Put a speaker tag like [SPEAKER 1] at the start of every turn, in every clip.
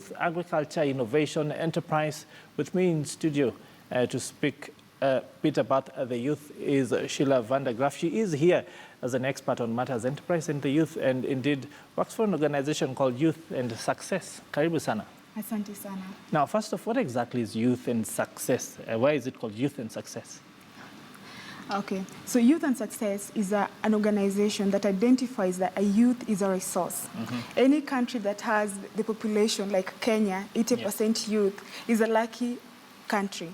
[SPEAKER 1] Youth, Agriculture, Innovation, Enterprise. With me in studio to speak a bit about the youth is Sheila van der Graaf. She is here as an expert on matters enterprise and the youth, and indeed works for an organization called Youth and Success. Karibu sana.
[SPEAKER 2] Asante sana.
[SPEAKER 1] Now, first off, what exactly is Youth and Success? Why is it called Youth and Success?
[SPEAKER 2] Okay, so Youth and Success is an organization that identifies that a youth is a resource. Any country that has the population, like Kenya, 80% youth, is a lucky country.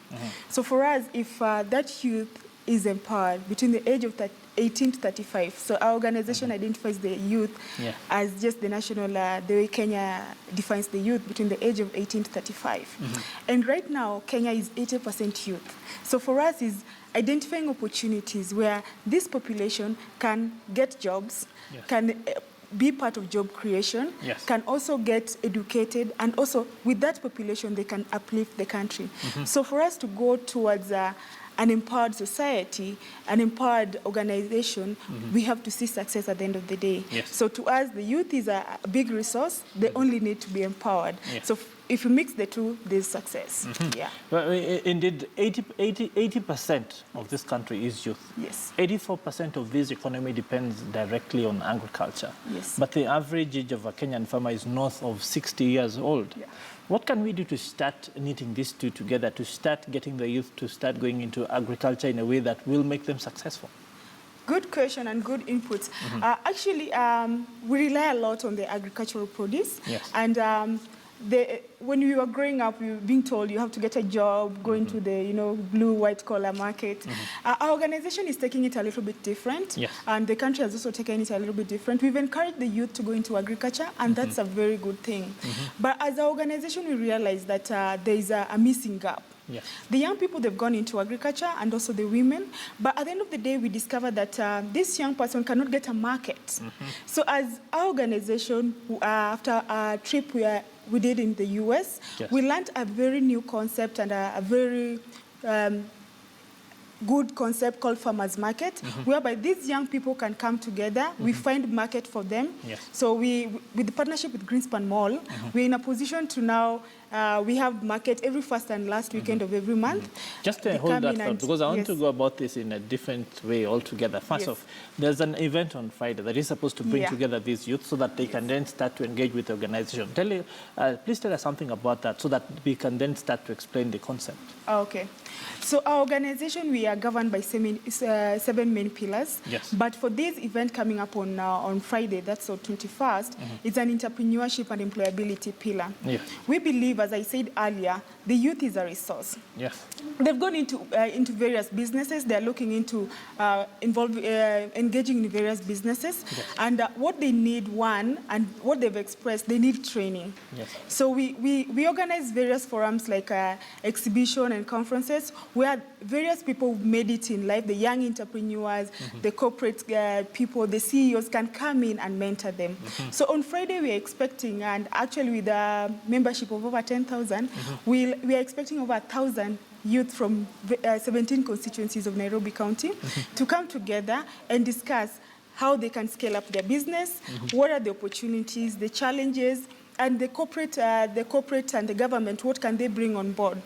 [SPEAKER 2] So for us, if that youth is empowered between the age of 18 to 35, so our organization identifies the youth as just the national, the way Kenya defines the youth between the age of 18 to 35. And right now, Kenya is 80% youth. So for us is identifying opportunities where this population can get jobs, can be part of job creation, can also get educated, and also with that population, they can uplift the country. So for us to go towards an empowered society, an empowered organization, we have to see success at the end of the day. So to us, the youth is a big resource. They only need to be empowered. So if you mix the two, there's success.
[SPEAKER 1] Well, indeed, 80% of this country is youth. 84% of this economy depends directly on agriculture. But the average age of a Kenyan farmer is north of 60 years old. What can we do to start knitting these two together, to start getting the youth to start going into agriculture in a way that will make them successful?
[SPEAKER 2] Good question and good inputs. Actually, we rely a lot on the agricultural produce. And when we were growing up, we were being told you have to get a job, go into the blue, white collar market. Our organization is taking it a little bit different, and the country has also taken it a little bit different. We've encouraged the youth to go into agriculture, and that's a very good thing. But as an organization, we realize that there is a missing gap. The young people, they've gone into agriculture, and also the women. But at the end of the day, we discovered that this young person cannot get a market. So as our organization, after a trip we did in the US, we learned a very new concept and a very good concept called farmers market, whereby these young people can come together. We find market for them. So with the partnership with Greenspan Mall, we're in a position to now we have market every first and last weekend of every month.
[SPEAKER 1] Just hold that thought, because I want to go about this in a different way altogether. First off, there's an event on Friday that is supposed to bring together these youth so that they can then start to engage with the organization. Please tell us something about that so that we can then start to explain the concept.
[SPEAKER 2] Okay. So our organization, we are governed by 7 main pillars. But for this event coming up on Friday, that's the 21st, it's an entrepreneurship and employability pillar. We believe, as I said earlier, the youth is a resource. They've gone into various businesses. They're looking into engaging in various businesses. And what they need, and what they've expressed, they need training. So we organize various forums like exhibition and conferences where various people who've made it in life, the young entrepreneurs, the corporate people, the CEOs can come in and mentor them. So on Friday, we're expecting, and actually with a membership of over 10,000, we are expecting over 1,000 youth from 17 constituencies of Nairobi County to come together and discuss how they can scale up their business, what are the opportunities, the challenges, and the corporate and the government, what can they bring on board?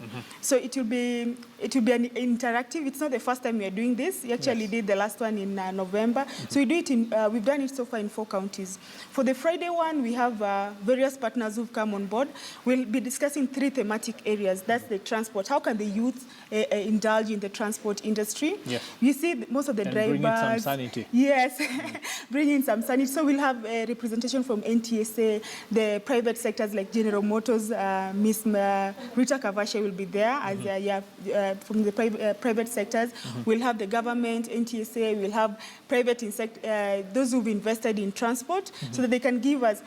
[SPEAKER 2] So it will be an interactive. It's not the first time we are doing this. We actually did the last one in November. So we do it we've done it so far in 4 counties. For the Friday one, we have various partners who've come on board. We'll be discussing 3 thematic areas. That's the transport. How can the youth indulge in the transport industry? You see most of the drivers. Bring in some sanity. Bring in some sanity. So we'll have a representation from NTSA, the private sectors like General Motors. Miss Rita Kavashe will be there as from the private sectors. We'll have the government, NTSA. We'll have private those who've invested in transport, so that they can give us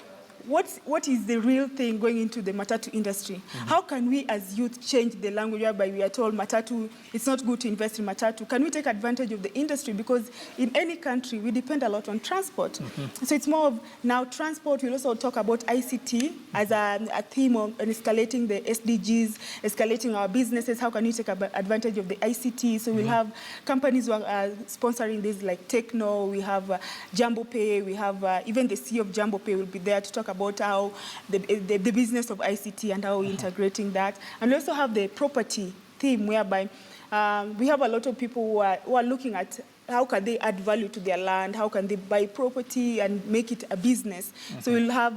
[SPEAKER 2] what is the real thing going into the matatu industry? How can we as youth change the language whereby we are told matatu, it's not good to invest in matatu? Can we take advantage of the industry? Because in any country, we depend a lot on transport. So it's more of now transport. We'll also talk about ICT as a theme on escalating the SDGs, escalating our businesses. How can we take advantage of the ICT? So we'll have companies who are sponsoring this like Techno. We have Jumbo Pay. We have even the CEO of Jumbo Pay will be there to talk about how the business of ICT and how we're integrating that. And we also have the property theme, whereby we have a lot of people who are looking at how can they add value to their land, how can they buy property and make it a business. So we'll have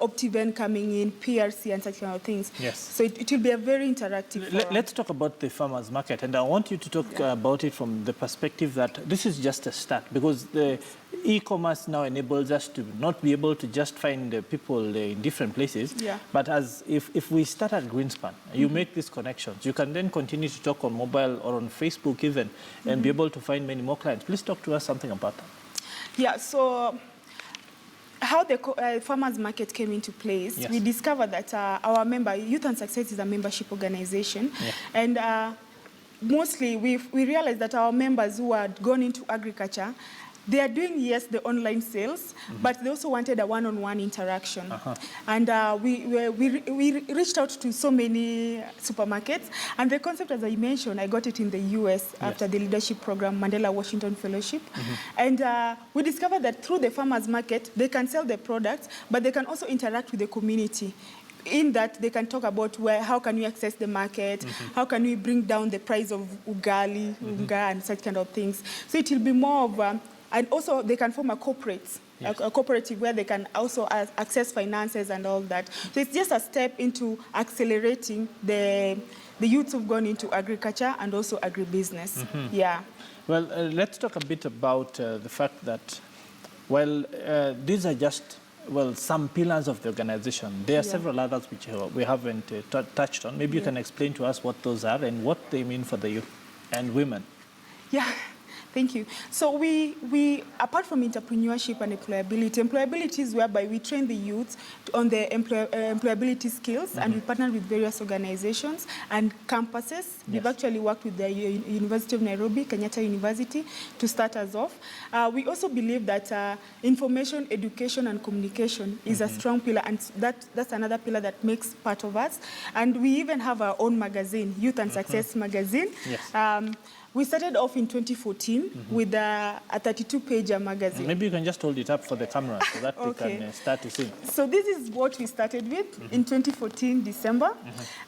[SPEAKER 2] Optiven coming in, PRC and such kind of things.
[SPEAKER 1] Yes.
[SPEAKER 2] So it will be a very interactive
[SPEAKER 1] Let's talk about the farmers market, and I want you to talk about it from the perspective that this is just a start, because the e-commerce now enables us to not be able to just find people in different places, but as if we start at Greenspan, you make these connections, you can then continue to talk on mobile or on Facebook even, and be able to find many more clients. Please talk to us something about that.
[SPEAKER 2] Yeah, so how the farmers market came into place, we discovered that our member, Youth and Success, is a membership organization, and mostly we realized that our members who had gone into agriculture, they are doing, yes, the online sales, but they also wanted a one-on-one interaction. And we reached out to so many supermarkets. And the concept, as I mentioned, I got it in the US after the leadership program, Mandela Washington Fellowship. And we discovered that through the farmers market, they can sell their products, but they can also interact with the community. In that, they can talk about how can we access the market, how can we bring down the price of ugali, unga, and such kind of things. So it will be more of, and also they can form a corporate, a cooperative where they can also access finances and all that. So it's just a step into accelerating the youths who've gone into agriculture and also agribusiness.
[SPEAKER 1] Well, let's talk a bit about the fact that, well, these are just, well, some pillars of the organization. There are several others which we haven't touched on. Maybe you can explain to us what those are and what they mean for the youth and women.
[SPEAKER 2] Thank you. So we apart from entrepreneurship and employability is whereby we train the youth on the employability skills, and we partner with various organizations and campuses. We've actually worked with the University of Nairobi, Kenyatta University, to start us off. We also believe that information, education, and communication is a strong pillar, and that's another pillar that makes part of us. And we even have our own magazine, Youth and Success magazine. We started off in 2014 with a 32-page magazine.
[SPEAKER 1] Maybe you can just hold it up for the camera so that they can start to see.
[SPEAKER 2] So this is what we started with in 2014, December.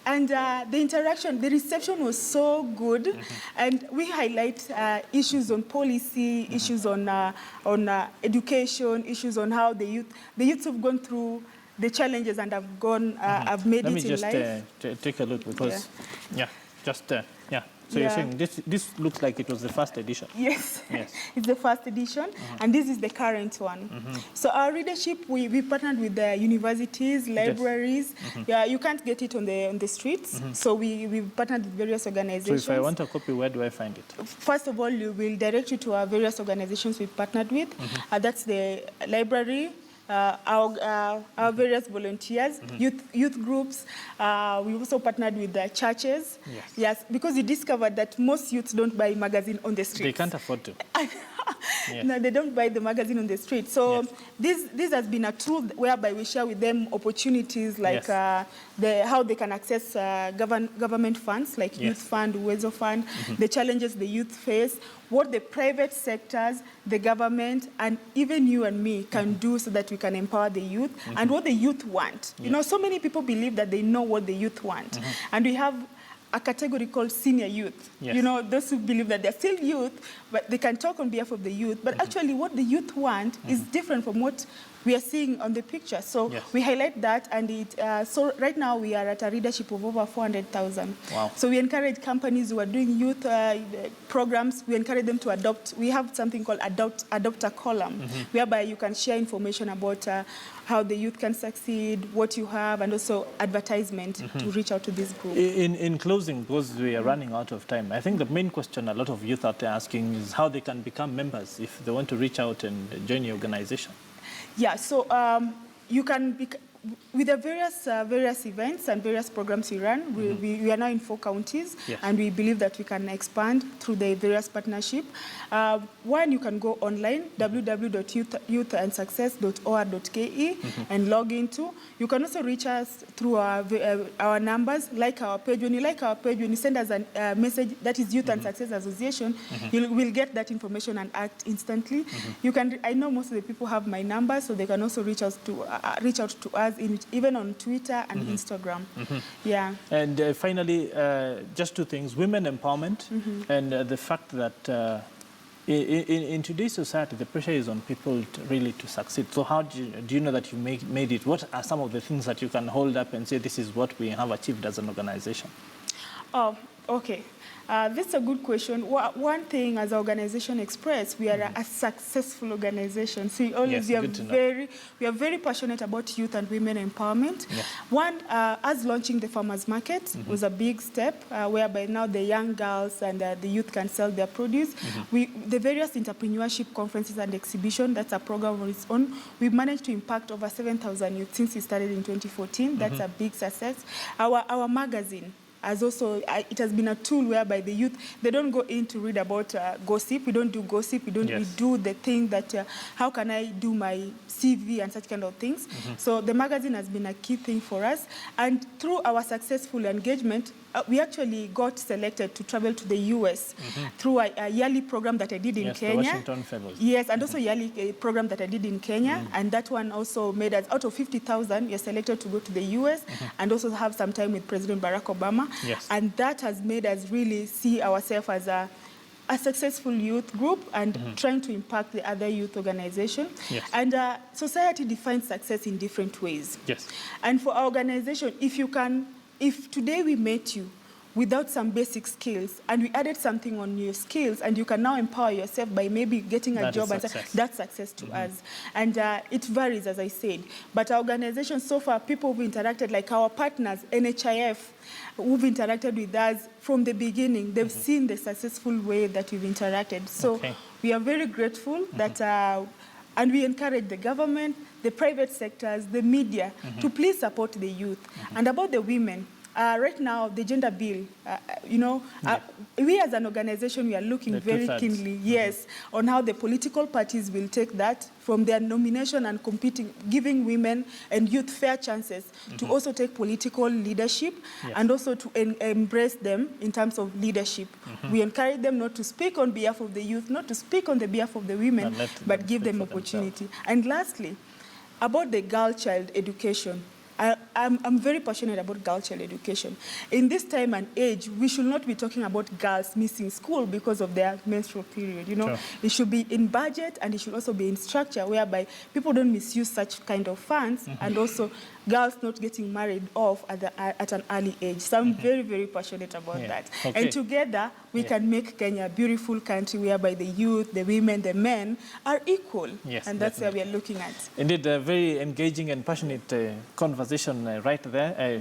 [SPEAKER 2] And the interaction, the reception was so good. And we highlight issues on policy, issues on education, issues on how the youths have gone through the challenges and have gone, have made it in life.
[SPEAKER 1] Let me just take a look, because, So you're saying this looks like it was the first edition?
[SPEAKER 2] Yes. It's the first edition, and this is the current one. So our readership, we partnered with the universities, libraries. You can't get it on the streets, so we partnered with various organizations.
[SPEAKER 1] So if I want a copy, where do I find it?
[SPEAKER 2] First of all, we'll direct you to our various organizations we've partnered with. That's the library, our various volunteers, youth groups. We also partnered with the churches. Because we discovered that most youths don't buy magazine on the streets.
[SPEAKER 1] They can't afford to.
[SPEAKER 2] No, they don't buy the magazine on the street. So this has been a tool whereby we share with them opportunities like how they can access government funds like Youth Fund, Uwezo Fund, the challenges the youth face, what the private sectors, the government, and even you and me can do so that we can empower the youth, and what the youth want. You know, so many people believe that they know what the youth want. And we have a category called senior youth. You know, those who believe that they're still youth, but they can talk on behalf of the youth. But actually what the youth want is different from what we are seeing on the picture. So we highlight that, and so right now we are at a readership of over 400,000. So we encourage companies who are doing youth programs, we encourage them to adopt. We have something called adopt a column, whereby you can share information about how the youth can succeed, what you have, and also advertisement to reach out to this group.
[SPEAKER 1] In closing, because we are running out of time, I think the main question a lot of youth out there asking is how they can become members if they want to reach out and join your organization.
[SPEAKER 2] So you can with the various events and various programs we run, we are now in 4 counties, and we believe that we can expand through the various partnership. One, you can go online, www.youthandsuccess.or.ke, and log into. You can also reach us through our numbers, like our page. When you like our page, when you send us a message that is Youth and Success Association, you will get that information and act instantly. You can. I know most of the people have my number, so they can also reach out to us even on Twitter and Instagram. Yeah.
[SPEAKER 1] And finally, just 2 things: women empowerment, and the fact that in today's society, the pressure is on people to succeed. So how do you know that you made it? What are some of the things that you can hold up and say, this is what we have achieved as an organization?
[SPEAKER 2] Oh, okay. That's a good question. One thing, as an organization Express, we are a successful organization. So we are very passionate about youth and women empowerment. Yes. One, us launching the farmers market was a big step, whereby now the young girls and the youth can sell their produce. The various entrepreneurship conferences and exhibition, that's a program on its own. We've managed to impact over 7,000 youth since we started in 2014. That's a big success. Our magazine, as also, it has been a tool whereby the youth, they don't go in to read about gossip. We don't do gossip. We do the thing that, how can I do my CV and such kind of things. So the magazine has been a key thing for us. And through our successful engagement, we actually got selected to travel to the U.S. through a yearly program that I did in Kenya.
[SPEAKER 1] The Washington Fellows.
[SPEAKER 2] Yes, and also a yearly program that I did in Kenya. And that one also made us, out of 50,000, we are selected to go to the U.S. and also have some time with President Barack Obama.
[SPEAKER 1] Yes.
[SPEAKER 2] And that has made us really see ourselves as a successful youth group and trying to impact the other youth organization.
[SPEAKER 1] Yes.
[SPEAKER 2] And society defines success in different ways.
[SPEAKER 1] Yes.
[SPEAKER 2] And for our organization, if today we met you without some basic skills and we added something on your skills and you can now empower yourself by maybe getting a job, that's success to us. And it varies, as I said. But our organization so far, people who've interacted, like our partners, NHIF, who've interacted with us from the beginning, they've seen the successful way that we've interacted. So we are very grateful that, and we encourage the government, the private sectors, the media to please support the youth. And about the women, right now, the gender bill, we as an organization, we are looking very keenly, on how the political parties will take that from their nomination and competing, giving women and youth fair chances to also take political leadership and also to embrace them in terms of leadership. We encourage them not to speak on behalf of the youth, not to speak on the behalf of the women, but give them opportunity. And lastly, about the girl-child education. I'm very passionate about girl-child education. In this time and age, we should not be talking about girls missing school because of their menstrual period. It should be in budget and it should also be in structure whereby people don't misuse such kind of funds and also girls not getting married off at an early age. So I'm very, very passionate about that. And together, we can make Kenya a beautiful country whereby the youth, the women, the men are equal. And that's where we are looking at.
[SPEAKER 1] Indeed, a very engaging and passionate conversation right there.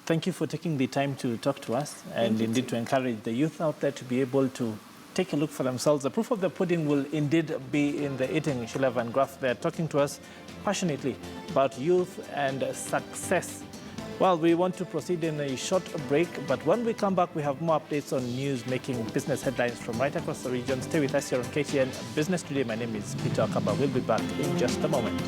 [SPEAKER 1] Thank you for taking the time to talk to us and indeed to encourage the youth out there to be able to take a look for themselves. The proof of the pudding will indeed be in the eating. Shilev and Graf, they're talking to us passionately about youth and success. Well, we want to proceed in a short break, but when we come back, we have more updates on news making business headlines from right across the region. Stay with us here on KTN Business Today. My name is Peter Akaba. We'll be back in just a moment.